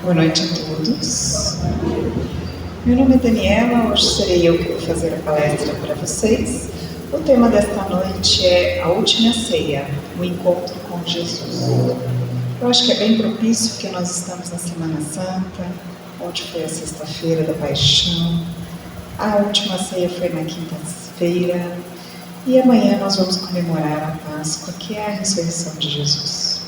Boa noite a todos. Meu nome é Daniela, hoje serei eu que vou fazer a palestra para vocês. O tema desta noite é a última ceia, o encontro com Jesus. Eu acho que é bem propício porque nós estamos na Semana Santa, onde foi a sexta-feira da Paixão, a última ceia foi na quinta-feira e amanhã nós vamos comemorar a Páscoa, que é a ressurreição de Jesus.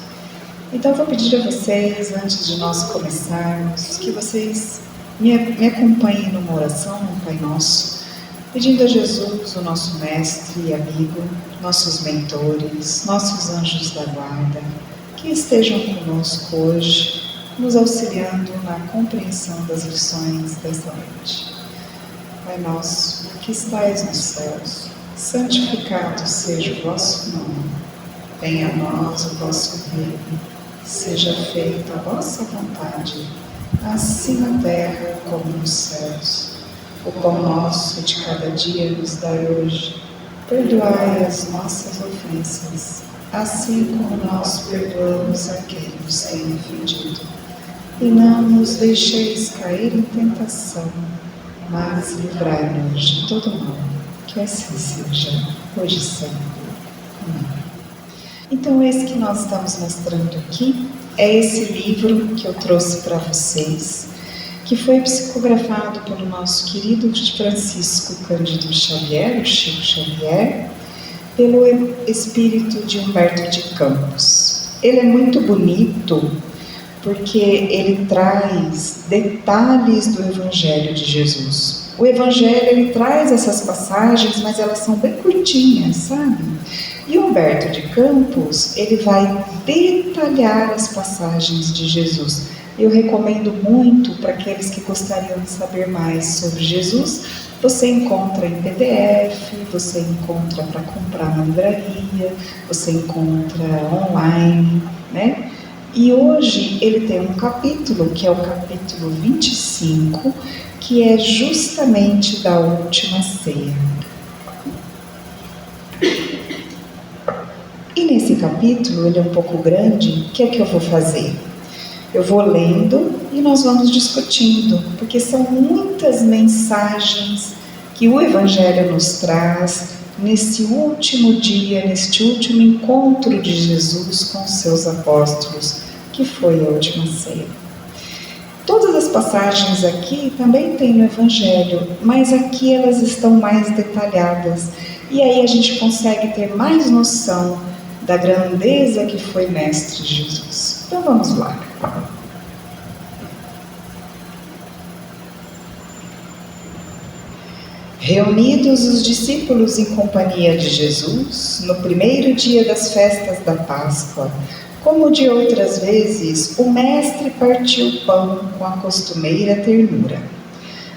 Então, eu vou pedir a vocês, antes de nós começarmos, que vocês me acompanhem numa oração, no Pai Nosso, pedindo a Jesus, o nosso mestre e amigo, nossos mentores, nossos anjos da guarda, que estejam conosco hoje, nos auxiliando na compreensão das lições desta noite. Pai Nosso, que estais nos céus, santificado seja o vosso nome. Venha a nós o vosso reino. Seja feita a vossa vontade, assim na terra como nos céus. O pão nosso de cada dia nos dai hoje. Perdoai as nossas ofensas, assim como nós perdoamos a quem nos tem ofendido. E não nos deixeis cair em tentação, mas livrai-nos de todo mal, que assim seja, hoje e sempre. Amém. Então, esse que nós estamos mostrando aqui é esse livro que eu trouxe para vocês, que foi psicografado pelo nosso querido Francisco Cândido Xavier, o Chico Xavier, pelo espírito de Humberto de Campos. Ele é muito bonito porque ele traz detalhes do Evangelho de Jesus. O Evangelho, ele traz essas passagens, mas elas são bem curtinhas, sabe? E Humberto de Campos, ele vai detalhar as passagens de Jesus. Eu recomendo muito para aqueles que gostariam de saber mais sobre Jesus. Você encontra em PDF, você encontra para comprar na livraria, você encontra online, né? E hoje ele tem um capítulo, que é o capítulo 25, que é justamente da última ceia. E nesse capítulo, ele é um pouco grande, o que é que eu vou fazer? Eu vou lendo e nós vamos discutindo, porque são muitas mensagens que o Evangelho nos traz nesse último dia, neste último encontro de Jesus com os seus apóstolos, que foi a última ceia. Todas as passagens aqui também tem no Evangelho, mas aqui elas estão mais detalhadas, e aí a gente consegue ter mais noção da grandeza que foi Mestre Jesus. Então vamos lá. Reunidos os discípulos em companhia de Jesus, no primeiro dia das festas da Páscoa, como de outras vezes, o Mestre partiu o pão com a costumeira ternura.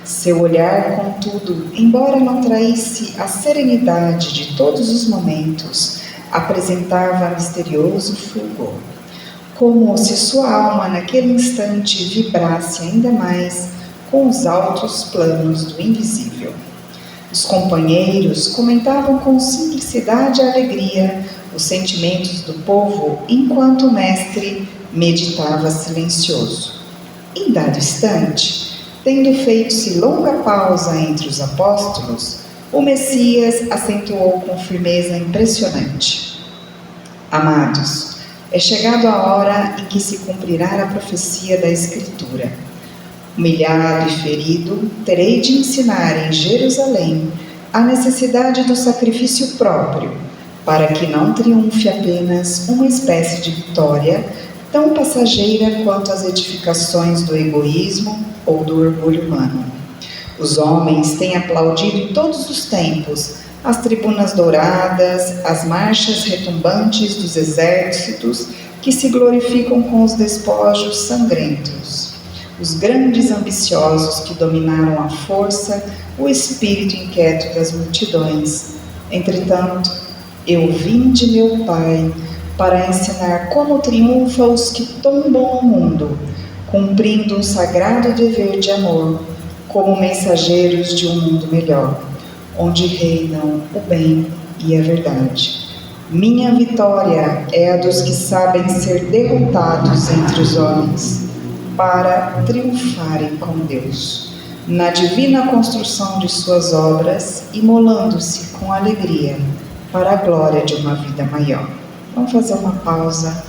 Seu olhar, contudo, embora não traísse a serenidade de todos os momentos, apresentava misterioso fulgor, como se sua alma naquele instante vibrasse ainda mais com os altos planos do invisível. Os companheiros comentavam com simplicidade e alegria os sentimentos do povo, enquanto o mestre meditava silencioso. Em dado instante, tendo feito-se longa pausa entre os apóstolos, o Messias acentuou com firmeza impressionante: Amados, é chegado a hora em que se cumprirá a profecia da Escritura. Humilhado e ferido, terei de ensinar em Jerusalém a necessidade do sacrifício próprio, para que não triunfe apenas uma espécie de vitória tão passageira quanto as edificações do egoísmo ou do orgulho humano. Os homens têm aplaudido em todos os tempos as tribunas douradas, as marchas retumbantes dos exércitos que se glorificam com os despojos sangrentos. Os grandes ambiciosos que dominaram a força, o espírito inquieto das multidões. Entretanto, eu vim de meu Pai para ensinar como triunfam os que tombam ao mundo, cumprindo um sagrado dever de amor, como mensageiros de um mundo melhor, onde reinam o bem e a verdade. Minha vitória é a dos que sabem ser derrotados entre os homens. para triunfarem com Deus, na divina construção de suas obras, imolando-se com alegria para a glória de uma vida maior. Vamos fazer uma pausa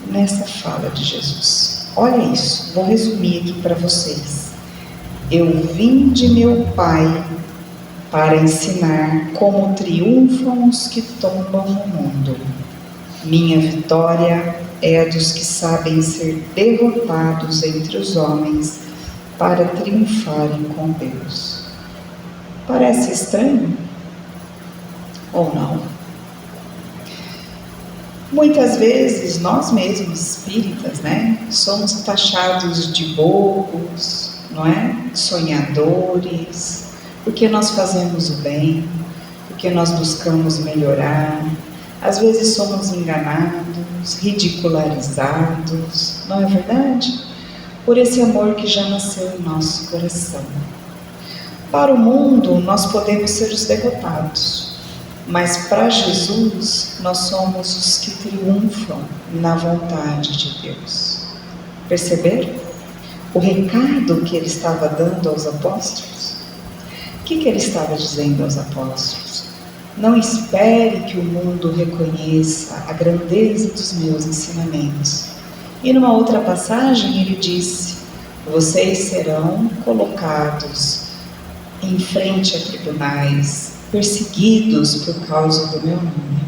nessa fala de Jesus. Olha isso, vou resumir aqui para vocês. Eu vim de meu Pai para ensinar como triunfam os que tombam no mundo. Minha vitória é a dos que sabem ser derrotados entre os homens para triunfarem com Deus. Parece estranho? Ou não? Muitas vezes nós mesmos, espíritas, somos taxados de bobos, não é? Sonhadores, porque nós fazemos o bem, porque nós buscamos melhorar. Às vezes somos enganados, ridicularizados, não é verdade? Por esse amor que já nasceu em nosso coração. Para o mundo, nós podemos ser os derrotados, mas para Jesus, nós somos os que triunfam na vontade de Deus. Perceberam o recado que ele estava dando aos apóstolos? O que ele estava dizendo aos apóstolos? Não espere que o mundo reconheça a grandeza dos meus ensinamentos. E numa outra passagem ele disse: vocês serão colocados em frente a tribunais, perseguidos por causa do meu nome.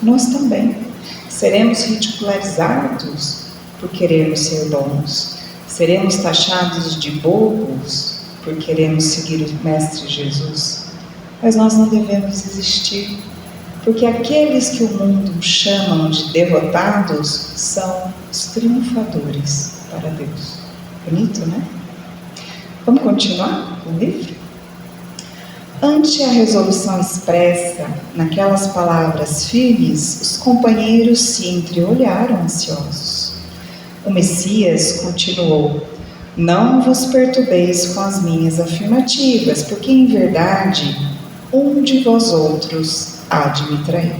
Nós também seremos ridicularizados por querermos ser bons, seremos taxados de bobos por querermos seguir o Mestre Jesus. Mas nós não devemos desistir, porque aqueles que o mundo chama de derrotados são os triunfadores para Deus. Bonito, né? Vamos continuar com o livro? Ante a resolução expressa naquelas palavras firmes, os companheiros se entreolharam ansiosos. O Messias continuou: não vos perturbeis com as minhas afirmativas, porque em verdade um de vós outros há de me trair.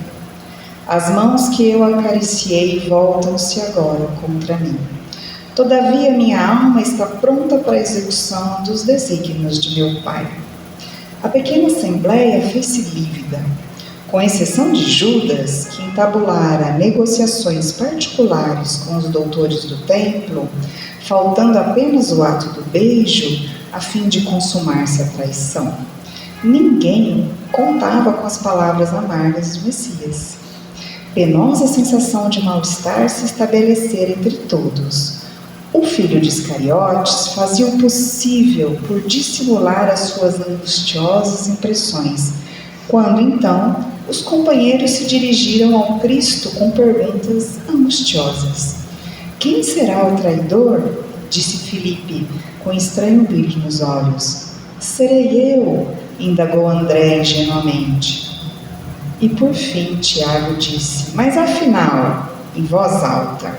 As mãos que eu acariciei voltam-se agora contra mim. Todavia minha alma está pronta para a execução dos desígnios de meu Pai. A pequena assembleia fez-se lívida. Com exceção de Judas, que entabulara negociações particulares com os doutores do templo, faltando apenas o ato do beijo, a fim de consumar-se a traição. Ninguém contava com as palavras amargas do Messias. Penosa sensação de mal-estar se estabelecera entre todos. O filho de Iscariotes fazia o possível por dissimular as suas angustiosas impressões, quando então os companheiros se dirigiram ao Cristo com perguntas angustiosas. Quem será o traidor? Disse Filipe, com estranho brilho nos olhos. Serei eu, indagou André ingenuamente. E por fim Tiago disse: mas afinal, em voz alta,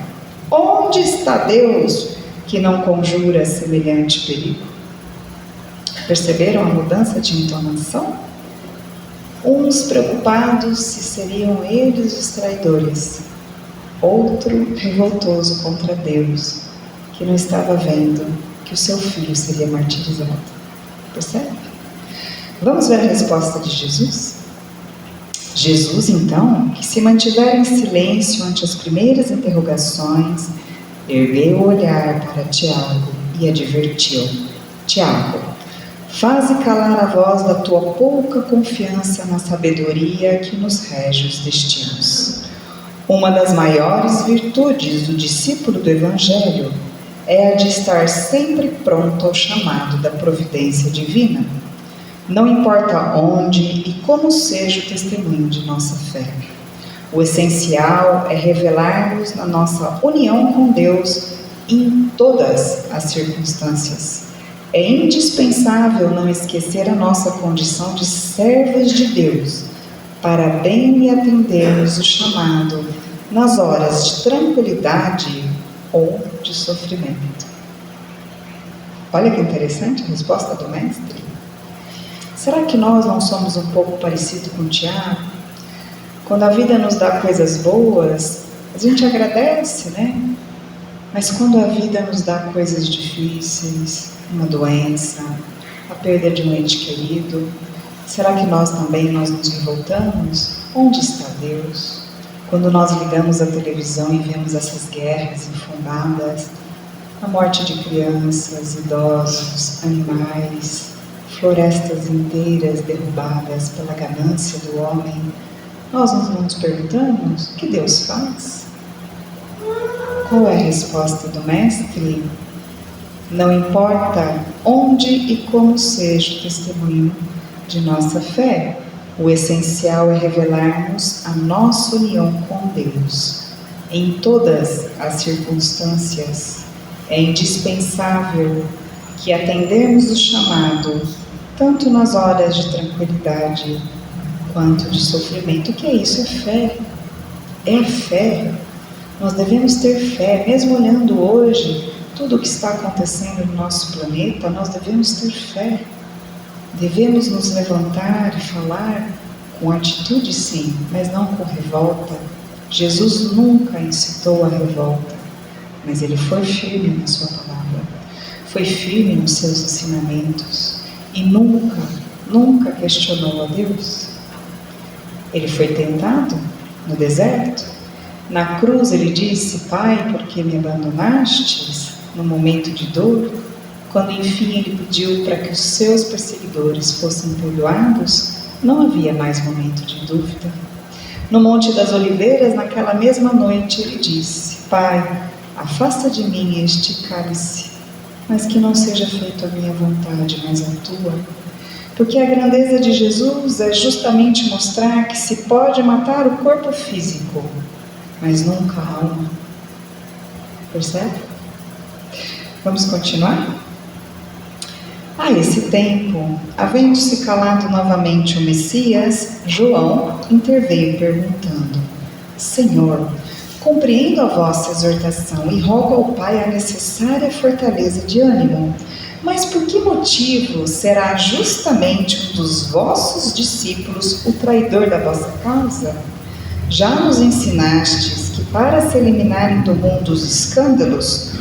onde está Deus que não conjura semelhante perigo? Perceberam a mudança de entonação? Uns preocupados se seriam eles os traidores, outro revoltoso contra Deus, que não estava vendo que o seu filho seria martirizado. Percebe? Vamos ver a resposta de Jesus? Jesus, então, que se mantivera em silêncio ante as primeiras interrogações, ergueu o olhar para Tiago e advertiu: Tiago, faze calar a voz da tua pouca confiança na sabedoria que nos rege os destinos. Uma das maiores virtudes do discípulo do Evangelho é a de estar sempre pronto ao chamado da providência divina. Não importa onde e como seja o testemunho de nossa fé. O essencial é revelar-nos na nossa união com Deus em todas as circunstâncias. É indispensável não esquecer a nossa condição de servas de Deus, para bem lhe atendermos o chamado nas horas de tranquilidade ou de sofrimento. Olha que interessante a resposta do Mestre. Será que nós não somos um pouco parecidos com Tiago? Quando a vida nos dá coisas boas, a gente agradece, né? Mas quando a vida nos dá coisas difíceis, uma doença, a perda de um ente querido, será que nós também nos revoltamos? Onde está Deus? Quando nós ligamos a televisão e vemos essas guerras infundadas, a morte de crianças, idosos, animais, florestas inteiras derrubadas pela ganância do homem, nós não nos perguntamos: o que Deus faz? Qual é a resposta do Mestre? Não importa onde e como seja o testemunho de nossa fé, o essencial é revelarmos a nossa união com Deus em todas as circunstâncias. É indispensável que atendemos o chamado, tanto nas horas de tranquilidade quanto de sofrimento. O que é isso? É fé. É a fé. Nós devemos ter fé, mesmo olhando hoje tudo o que está acontecendo no nosso planeta, nós devemos ter fé. Devemos nos levantar e falar com atitude, sim, mas não com revolta. Jesus nunca incitou a revolta, mas ele foi firme na sua palavra, foi firme nos seus ensinamentos e nunca questionou a Deus. Ele foi tentado no deserto. Na cruz ele disse: Pai, por que me abandonastes? No momento de dor, quando enfim ele pediu para que os seus perseguidores fossem perdoados, não havia mais momento de dúvida. No Monte das Oliveiras, naquela mesma noite, ele disse: Pai, afasta de mim este cálice, mas que não seja feita a minha vontade, mas a tua. Porque a grandeza de Jesus é justamente mostrar que se pode matar o corpo físico, mas nunca a alma. Percebe? Vamos continuar? A esse tempo, havendo-se calado novamente o Messias, João interveio perguntando: Senhor, compreendo a vossa exortação e rogo ao Pai a necessária fortaleza de ânimo, mas por que motivo será justamente um dos vossos discípulos o traidor da vossa causa? Já nos ensinastes que para se eliminarem do mundo os escândalos,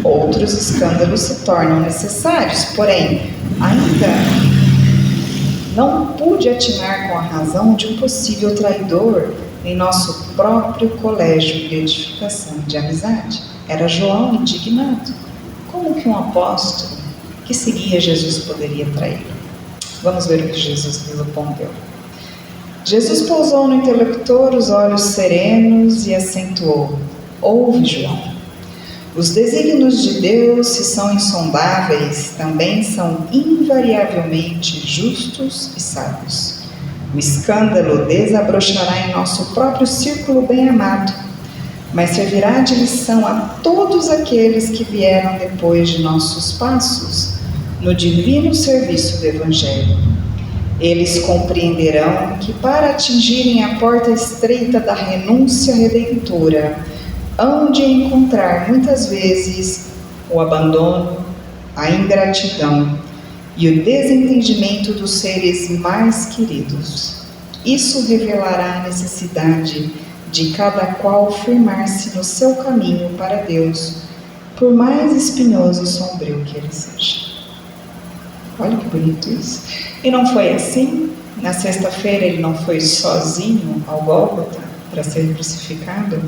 outros escândalos se tornam necessários, porém, ainda não pude atinar com a razão de um possível traidor em nosso próprio colégio de edificação de amizade. Era João indignado. Como que um apóstolo que seguia Jesus poderia traí-lo? Vamos ver o que Jesus lhe respondeu. Jesus pousou no interlocutor os olhos serenos e acentuou: Ouve, João. Os desígnios de Deus, se são insondáveis, também são invariavelmente justos e sábios. O escândalo desabrochará em nosso próprio círculo bem-amado, mas servirá de lição a todos aqueles que vieram depois de nossos passos no divino serviço do Evangelho. Eles compreenderão que para atingirem a porta estreita da renúncia redentora, hão de encontrar muitas vezes o abandono, a ingratidão e o desentendimento dos seres mais queridos. Isso revelará a necessidade de cada qual firmar-se no seu caminho para Deus, por mais espinhoso e sombrio que ele seja. Olha que bonito isso. E não foi assim? Na sexta-feira ele não foi sozinho ao Gólgota para ser crucificado?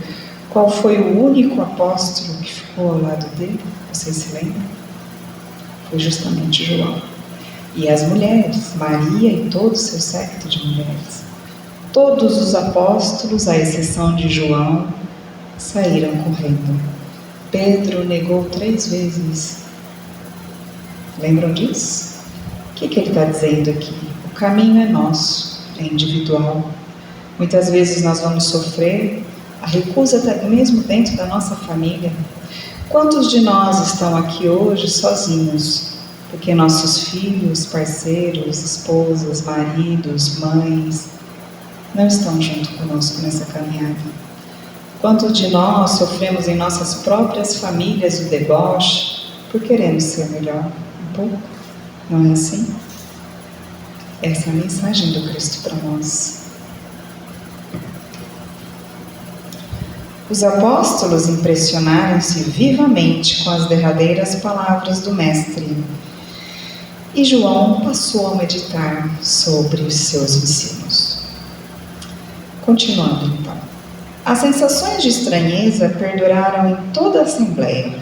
Qual foi o único apóstolo que ficou ao lado dele? Vocês se lembram? Foi justamente João. E as mulheres, Maria e todo o seu séquito de mulheres. Todos os apóstolos, à exceção de João, saíram correndo. Pedro negou 3 vezes. Lembram disso? O que ele está dizendo aqui? O caminho é nosso, é individual. Muitas vezes nós vamos sofrer a recusa até mesmo dentro da nossa família. Quantos de nós estão aqui hoje sozinhos, porque nossos filhos, parceiros, esposas, maridos, mães, não estão junto conosco nessa caminhada? Quantos de nós sofremos em nossas próprias famílias o deboche por queremos ser melhor? Um pouco, não é assim? Essa é a mensagem do Cristo para nós. Os apóstolos impressionaram-se vivamente com as derradeiras palavras do Mestre, e João passou a meditar sobre os seus ensinos. Continuando então. As sensações de estranheza perduraram em toda a assembleia.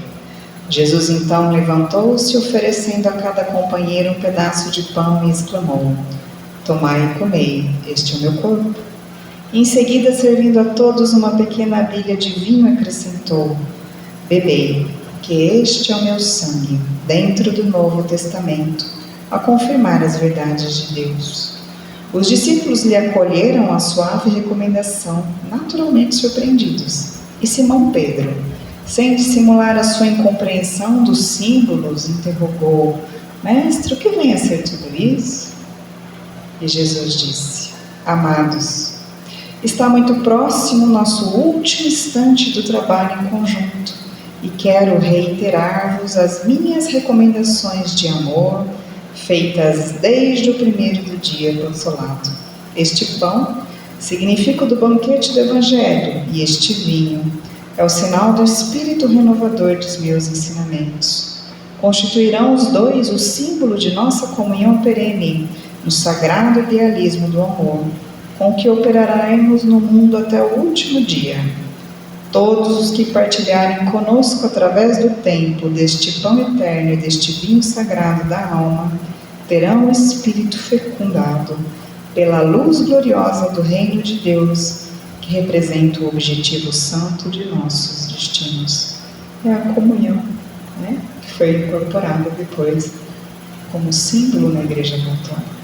Jesus então levantou-se, oferecendo a cada companheiro um pedaço de pão, e exclamou: tomai e comei, este é o meu corpo. Em seguida, servindo a todos uma pequena bilha de vinho, acrescentou: bebei, que este é o meu sangue, dentro do Novo Testamento, a confirmar as verdades de Deus. Os discípulos lhe acolheram a suave recomendação, naturalmente surpreendidos. E Simão Pedro, sem dissimular a sua incompreensão dos símbolos, interrogou: mestre, o que vem a ser tudo isso? E Jesus disse: amados, está muito próximo o nosso último instante do trabalho em conjunto, e quero reiterar-vos as minhas recomendações de amor, feitas desde o primeiro do dia consolado. Este pão significa o do banquete do Evangelho, e este vinho é o sinal do Espírito renovador dos meus ensinamentos. Constituirão os dois o símbolo de nossa comunhão perene, no sagrado idealismo do amor, com que operaremos no mundo até o último dia. Todos os que partilharem conosco através do tempo deste pão eterno e deste vinho sagrado da alma, terão o espírito fecundado pela luz gloriosa do reino de Deus, que representa o objetivo santo de nossos destinos. É a comunhão, né? Que foi incorporada depois como símbolo na Igreja Católica.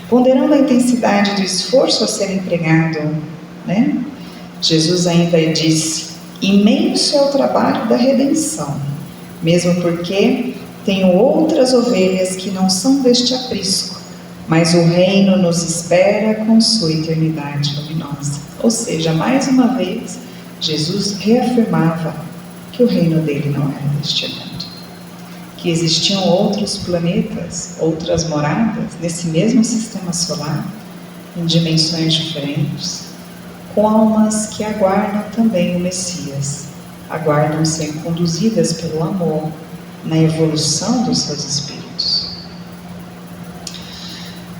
Ponderando a intensidade do esforço a ser empregado, né? Jesus ainda disse: imenso é o trabalho da redenção, mesmo porque tenho outras ovelhas que não são deste aprisco, mas o reino nos espera com sua eternidade luminosa. Ou seja, mais uma vez, Jesus reafirmava que o reino dele não era deste mundo, que existiam outros planetas, outras moradas nesse mesmo sistema solar, em dimensões diferentes, com almas que aguardam também o Messias, aguardam ser conduzidas pelo amor na evolução dos seus espíritos.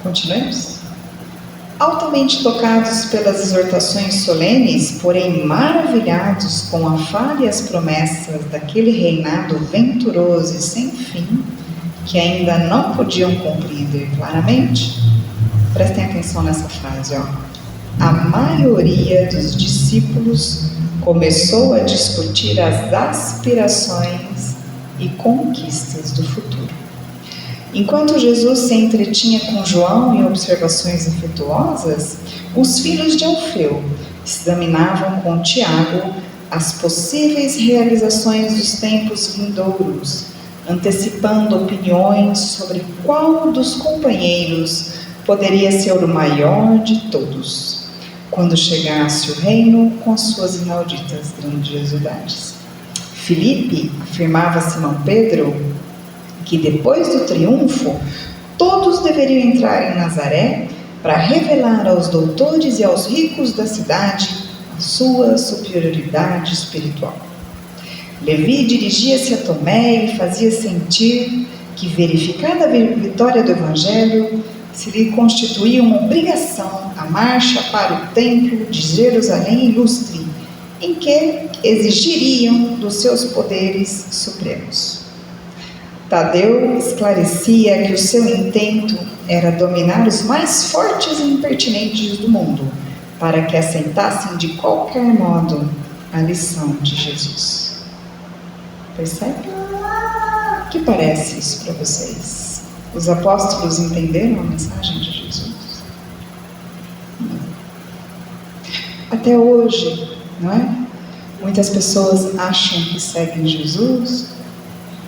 Continuemos? Altamente tocados pelas exortações solenes, porém maravilhados com a falha e as promessas daquele reinado venturoso e sem fim, que ainda não podiam compreender claramente, prestem atenção nessa frase, a maioria dos discípulos começou a discutir as aspirações e conquistas do futuro. Enquanto Jesus se entretinha com João em observações afetuosas, os filhos de Alfeu examinavam com Tiago as possíveis realizações dos tempos vindouros, antecipando opiniões sobre qual dos companheiros poderia ser o maior de todos, quando chegasse o reino com as suas inauditas grandiosidades. Filipe afirmava a Simão Pedro que depois do triunfo, todos deveriam entrar em Nazaré para revelar aos doutores e aos ricos da cidade a sua superioridade espiritual. Levi dirigia-se a Tomé e fazia sentir que, verificada a vitória do Evangelho, se lhe constituía uma obrigação a marcha para o templo de Jerusalém ilustre, em que exigiriam dos seus poderes supremos. Tadeu esclarecia que o seu intento era dominar os mais fortes e impertinentes do mundo, para que aceitassem de qualquer modo a lição de Jesus. Percebe? O que parece isso para vocês? Os apóstolos entenderam a mensagem de Jesus? Não. Até hoje, não é? Muitas pessoas acham que seguem Jesus,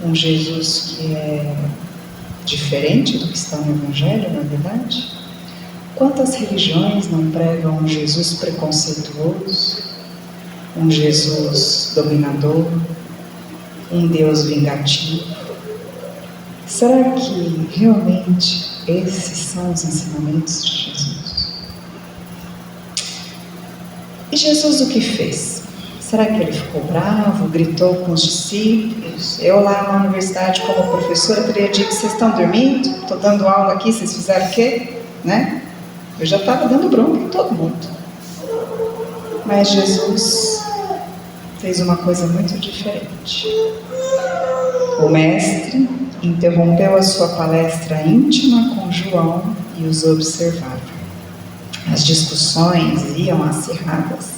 um Jesus que é diferente do que está no Evangelho, na verdade. Quantas religiões não pregam um Jesus preconceituoso, um Jesus dominador, um Deus vingativo? Será que realmente esses são os ensinamentos de Jesus? E Jesus o que fez? Será que ele ficou bravo, gritou com os discípulos? Eu lá na universidade como professora teria dito: vocês estão dormindo? Estou dando aula aqui, vocês fizeram o quê? Né? Eu já estava dando bronca em todo mundo. Mas Jesus fez uma coisa muito diferente. O mestre interrompeu a sua palestra íntima com João e os observava. As discussões iam acirradas.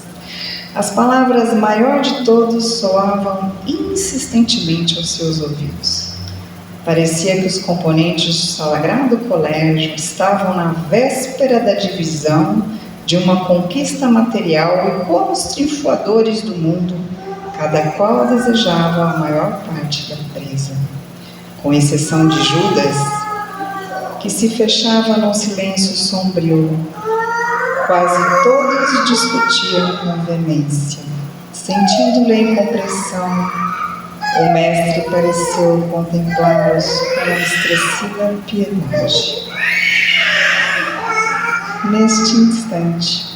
As palavras maior de todos soavam insistentemente aos seus ouvidos. Parecia que os componentes do sagrado colégio estavam na véspera da divisão de uma conquista material e, como os triunfadores do mundo, cada qual desejava a maior parte da presa. Com exceção de Judas, que se fechava num silêncio sombrio, quase todos discutiam com veemência. Sentindo-lhe incompreensão, o mestre pareceu contemplá-los com uma expressiva piedade. Neste instante,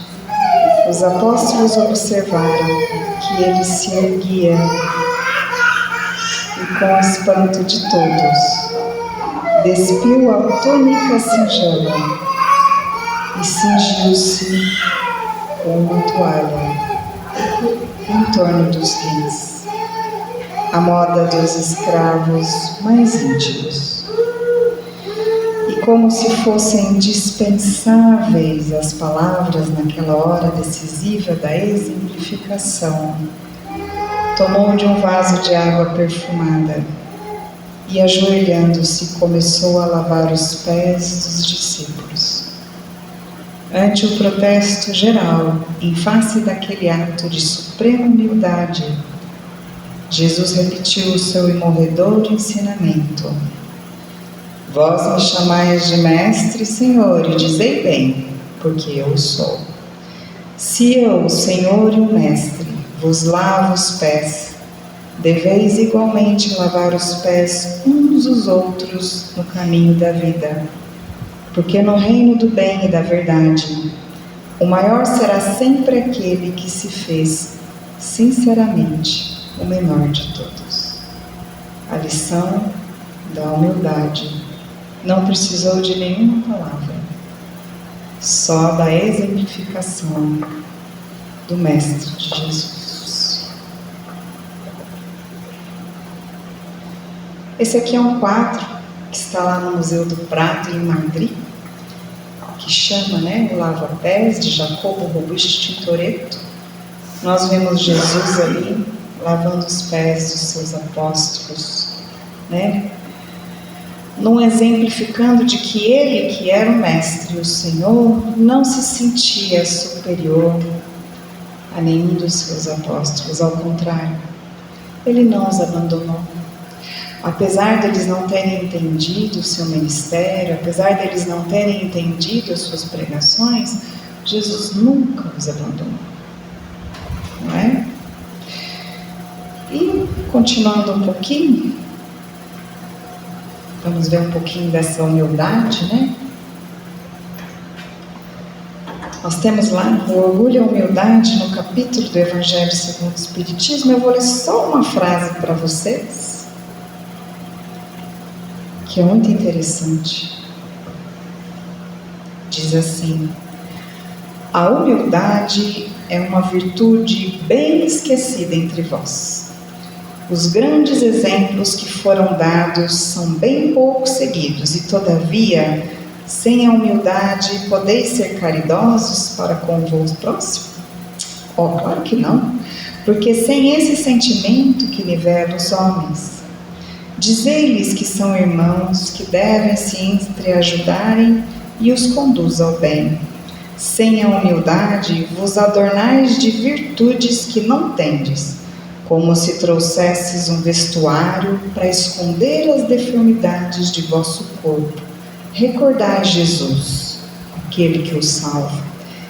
os apóstolos observaram que ele se erguia e, com o espanto de todos, despiu a túnica singela e cingiu-se com uma toalha em torno dos rins, à moda dos escravos mais íntimos. E como se fossem dispensáveis as palavras naquela hora decisiva da exemplificação, tomou de um vaso de água perfumada e, ajoelhando-se, começou a lavar os pés dos discípulos. Ante o protesto geral, em face daquele ato de suprema humildade, Jesus repetiu o seu imorredor ensinamento: vós me chamais de mestre, Senhor, e dizei bem, porque eu sou. Se eu, o Senhor e o mestre, vos lavo os pés, deveis igualmente lavar os pés uns dos outros no caminho da vida. Porque no reino do bem e da verdade, o maior será sempre aquele que se fez sinceramente o menor de todos. A lição da humildade não precisou de nenhuma palavra, só da exemplificação do Mestre de Jesus. Esse aqui é um quadro que está lá no Museu do Prado, em Madrid, que chama, o Lava-Pés, de Jacobo Robusto Tintoretto. Nós vemos Jesus ali lavando os pés dos seus apóstolos, num exemplificando de que ele, que era o mestre, o Senhor, não se sentia superior a nenhum dos seus apóstolos. Ao contrário, ele não os abandonou. Apesar deles não terem entendido o seu ministério, apesar deles não terem entendido as suas pregações, Jesus nunca os abandonou, não é? E, continuando um pouquinho, vamos ver um pouquinho dessa humildade, Nós temos lá o orgulho e a humildade no capítulo do Evangelho segundo o Espiritismo. Eu vou ler só uma frase para vocês, que é muito interessante. Diz assim: a humildade é uma virtude bem esquecida entre vós. Os grandes exemplos que foram dados são bem pouco seguidos, e todavia, sem a humildade, podeis ser caridosos para com o vosso próximo? Claro que não, porque sem esse sentimento que nivela os homens, dizei-lhes que são irmãos, que devem se entreajudarem e os conduz ao bem. Sem a humildade, vos adornais de virtudes que não tendes, como se trouxesses um vestuário para esconder as deformidades de vosso corpo. Recordai Jesus, aquele que o salva.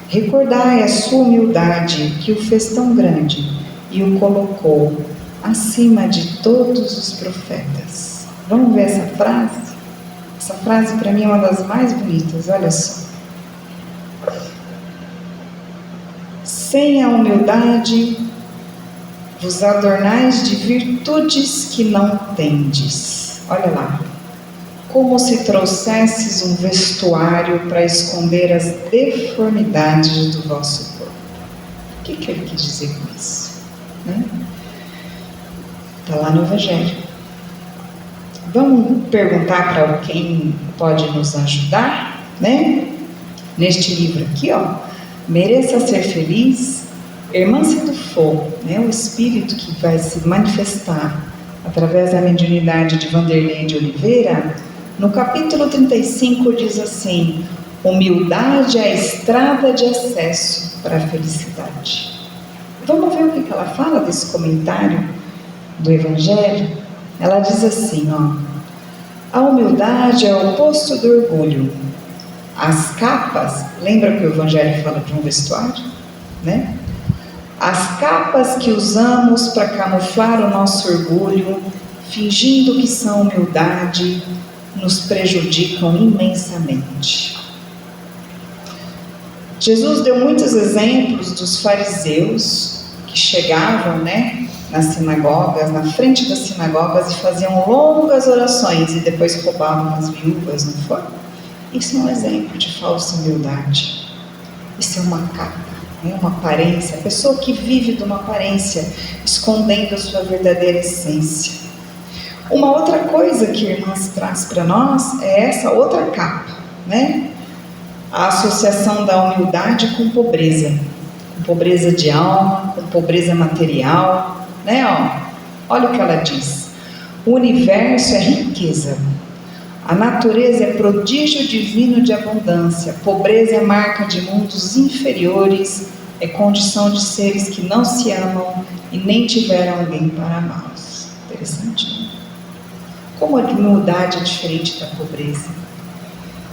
Recordai a sua humildade, que o fez tão grande e o colocou acima de todos os profetas. Vamos ver essa frase? Essa frase para mim é uma das mais bonitas, olha só. sem a humildade vos adornais de virtudes que não tendes. Olha lá, como se trouxesses um vestuário para esconder as deformidades do vosso corpo. O que ele quis dizer com isso? Está lá no Evangelho. Vamos perguntar para quem pode nos ajudar, Neste livro aqui, Mereça Ser Feliz, Irmã Sidufo, o espírito que vai se manifestar através da mediunidade de Vanderlei de Oliveira, no capítulo 35 diz assim: humildade é a estrada de acesso para a felicidade. Vamos ver o que ela fala desse comentário do Evangelho? Ela diz assim, a humildade é o oposto do orgulho. As capas, lembra que o Evangelho fala de um vestuário? As capas que usamos para camuflar o nosso orgulho, fingindo que são humildade, nos prejudicam imensamente. Jesus deu muitos exemplos dos fariseus que chegavam, nas sinagogas, na frente das sinagogas, e faziam longas orações e depois roubavam as viúvas, não foi? Isso é um exemplo de falsa humildade. Isso é uma capa, uma aparência. A pessoa que vive de uma aparência, escondendo a sua verdadeira essência. Uma outra coisa que a irmã traz para nós é essa outra capa, A associação da humildade com pobreza de alma, com pobreza material, Olha o que ela diz: o universo é riqueza, a natureza é prodígio divino de abundância, pobreza é marca de mundos inferiores, é condição de seres que não se amam e nem tiveram alguém para amá-los. Interessante, Como a humildade é diferente da pobreza.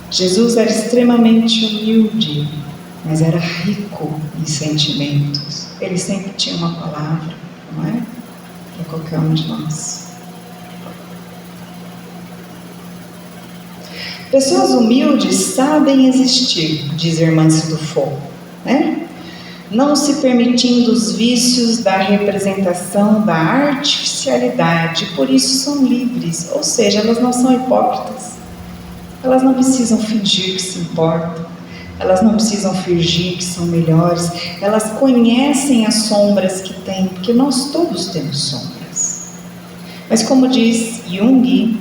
Jesus era extremamente humilde, mas era rico em sentimentos. Ele sempre tinha uma palavra, para qualquer um de nós. Pessoas humildes sabem existir, diz a irmã Sidufo, não se permitindo os vícios da representação, da artificialidade, por isso são livres, ou seja, elas não são hipócritas, elas não precisam fingir que se importam, elas não precisam fingir que são melhores, elas conhecem as sombras que têm, porque nós todos temos sombras. Mas como diz Jung,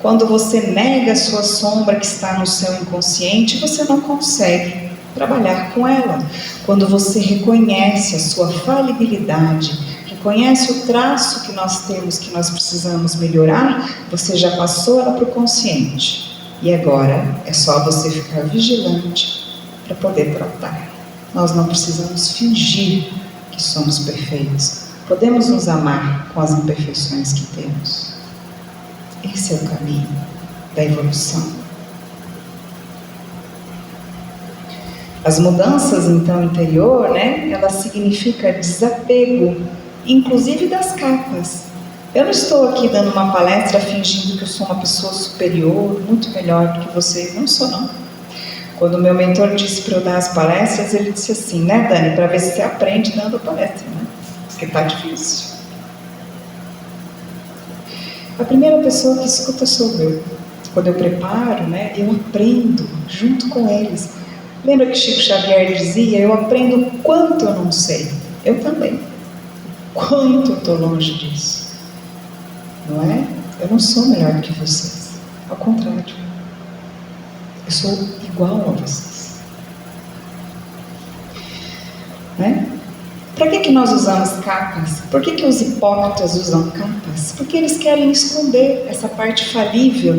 quando você nega a sua sombra que está no seu inconsciente, você não consegue trabalhar com ela. Quando você reconhece a sua falibilidade, reconhece o traço que nós temos, que nós precisamos melhorar, você já passou ela para o consciente. E agora é só você ficar vigilante para poder tratar. Nós não precisamos fingir que somos perfeitos. Podemos nos amar com as imperfeições que temos. Esse é o caminho da evolução. As mudanças, então, interior, ela significa desapego, inclusive das capas. Eu não estou aqui dando uma palestra fingindo que eu sou uma pessoa superior, muito melhor do que vocês. Não sou, não. Quando o meu mentor disse para eu dar as palestras, ele disse assim, Dani, para ver se você aprende dando palestra, Porque está difícil. A primeira pessoa que escuta sou eu. Quando eu preparo, eu aprendo junto com eles. Lembra que Chico Xavier dizia, eu aprendo quanto eu não sei. Eu também. Quanto eu estou longe disso. Não é? Eu não sou melhor do que vocês. Ao contrário. Eu sou igual a vocês. Para que nós usamos capas? Por que os hipócritas usam capas? Porque eles querem esconder essa parte falível,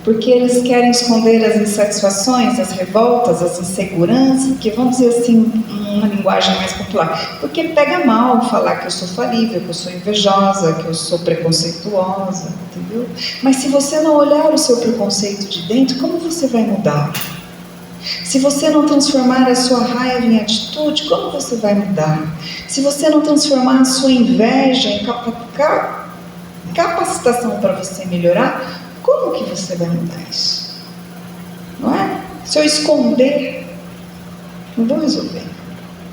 Porque eles querem esconder as insatisfações, as revoltas, as inseguranças, que vamos dizer assim, uma linguagem mais popular. Porque pega mal falar que eu sou falível, que eu sou invejosa, que eu sou preconceituosa, entendeu? Mas se você não olhar o seu preconceito de dentro, como você vai mudar? Se você não transformar a sua raiva em atitude, como você vai mudar? Se você não transformar a sua inveja em capacitação para você melhorar, como que você vai mudar isso? Não é? Se eu esconder, não vou resolver.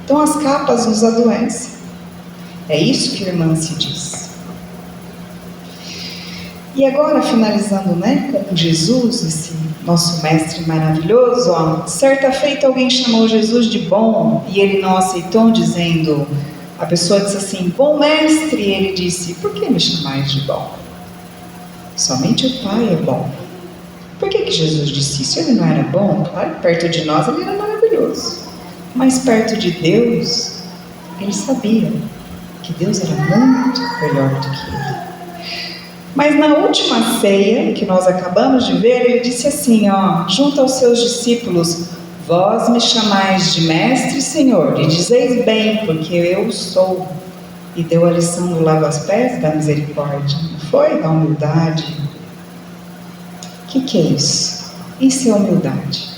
Então as capas nos adoecem. É isso que a irmã se diz. E agora, finalizando, com Jesus, esse nosso mestre maravilhoso, certa feita alguém chamou Jesus de bom e ele não aceitou, dizendo, a pessoa disse assim, bom mestre, e ele disse, por que me chamais de bom? Somente o Pai é bom. Por que Jesus disse isso? Ele não era bom? Claro, perto de nós ele era maravilhoso, mas perto de Deus, ele sabia que Deus era muito melhor do que ele. Mas na última ceia, que nós acabamos de ver, ele disse assim, junto aos seus discípulos, vós me chamais de mestre e senhor, e dizeis bem, porque eu sou. E deu a lição do lava os pés da misericórdia, não foi? Da humildade. O que é isso? Isso é humildade.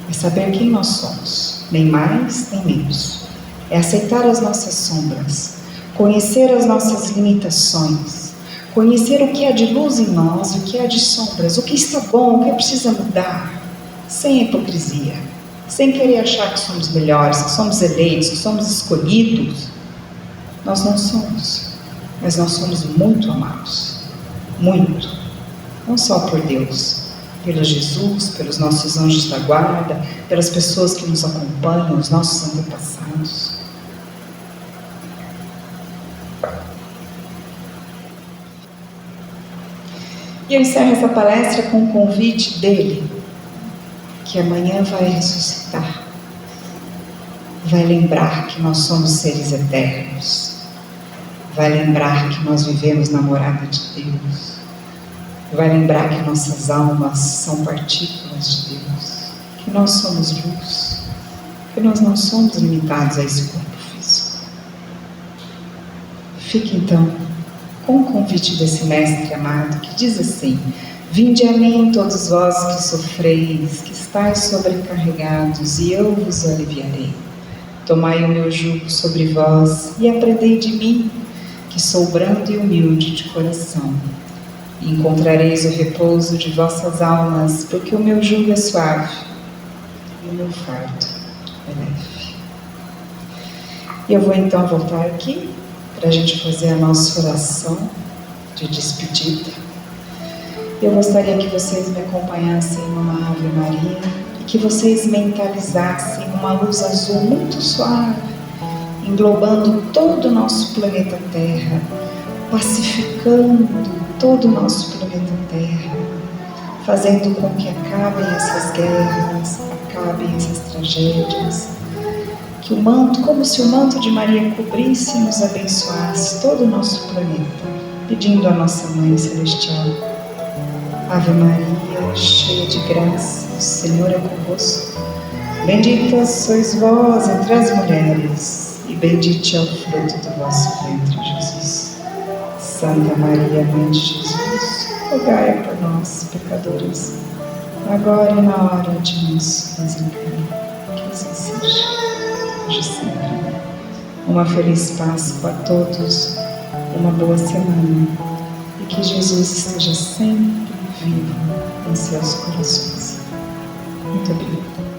É saber quem nós somos, nem mais, nem menos. É aceitar as nossas sombras, conhecer as nossas limitações, conhecer o que há de luz em nós e o que há de sombras, o que está bom, o que precisa mudar, sem hipocrisia, sem querer achar que somos melhores, que somos eleitos, que somos escolhidos. Nós não somos, mas nós somos muito amados, muito, não só por Deus, pelo Jesus, pelos nossos anjos da guarda, pelas pessoas que nos acompanham, os nossos antepassados. E eu encerro essa palestra com um convite dele, que amanhã vai ressuscitar, vai lembrar que nós somos seres eternos, vai lembrar que nós vivemos na morada de Deus, vai lembrar que nossas almas são partículas de Deus, que nós somos luz, que nós não somos limitados a esse corpo físico. Fique então com o convite desse mestre amado, que diz assim, vinde a mim todos vós que sofreis, que estáis sobrecarregados, e eu vos aliviarei. Tomai o meu jugo sobre vós, e aprendei de mim, que sou brando e humilde de coração. E encontrareis o repouso de vossas almas, porque o meu jugo é suave, e o meu fardo é leve. E eu vou então voltar aqui, para a gente fazer a nossa oração de despedida. Eu gostaria que vocês me acompanhassem numa Ave Maria e que vocês mentalizassem uma luz azul muito suave, englobando todo o nosso planeta Terra, pacificando todo o nosso planeta Terra, fazendo com que acabem essas guerras, acabem essas tragédias, que o manto, como se o manto de Maria cobrisse e nos abençoasse todo o nosso planeta, pedindo a nossa Mãe Celestial. Ave Maria, cheia de graça, o Senhor é convosco. Bendita sois vós entre as mulheres, e bendito é o fruto do vosso ventre, Jesus. Santa Maria, Mãe de Jesus, rogai por nós, pecadores, agora e na hora de nosso desencarne. Que assim seja. De sempre. Uma feliz Páscoa a todos, uma boa semana, e que Jesus esteja sempre vivo em seus corações. Muito obrigada.